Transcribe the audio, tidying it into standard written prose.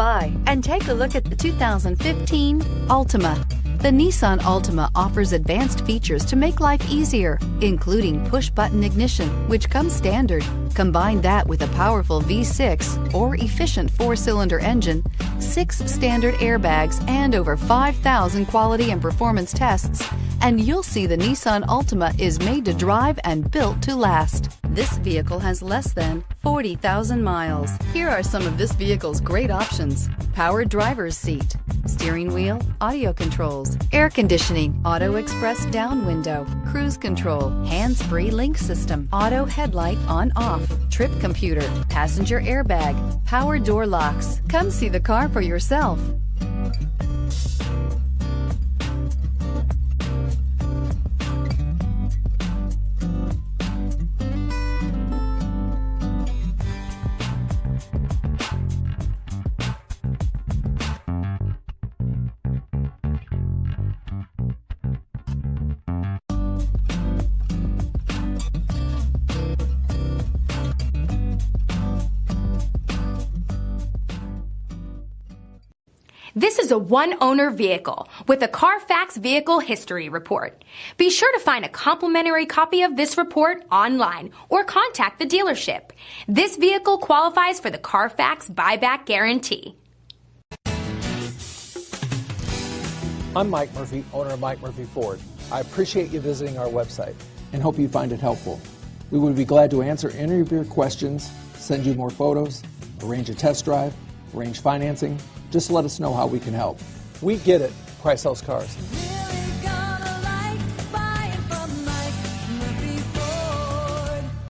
by and take a look at the 2015 Altima. The Nissan Altima offers advanced features to make life easier, including push-button ignition, which comes standard. Combine that with a powerful V6 or efficient 4-cylinder engine, 6 standard airbags, and over 5,000 quality and performance tests, and you'll see the Nissan Altima is made to drive and built to last. This vehicle has less than 40,000 miles. Here are some of this vehicle's great options: powered driver's seat, steering wheel audio controls, air conditioning, auto express down window, cruise control, hands-free link system, auto headlight on/off, trip computer, passenger airbag, power door locks. Come see the car for yourself. This is a one-owner vehicle with a Carfax Vehicle History Report. Be sure to find a complimentary copy of this report online or contact the dealership. This vehicle qualifies for the Carfax Buyback Guarantee. I'm Mike Murphy, owner of Mike Murphy Ford. I appreciate you visiting our website and hope you find it helpful. We would be glad to answer any of your questions, send you more photos, arrange a test drive, arrange financing. Just let us know how we can help. We get it. Price sells cars.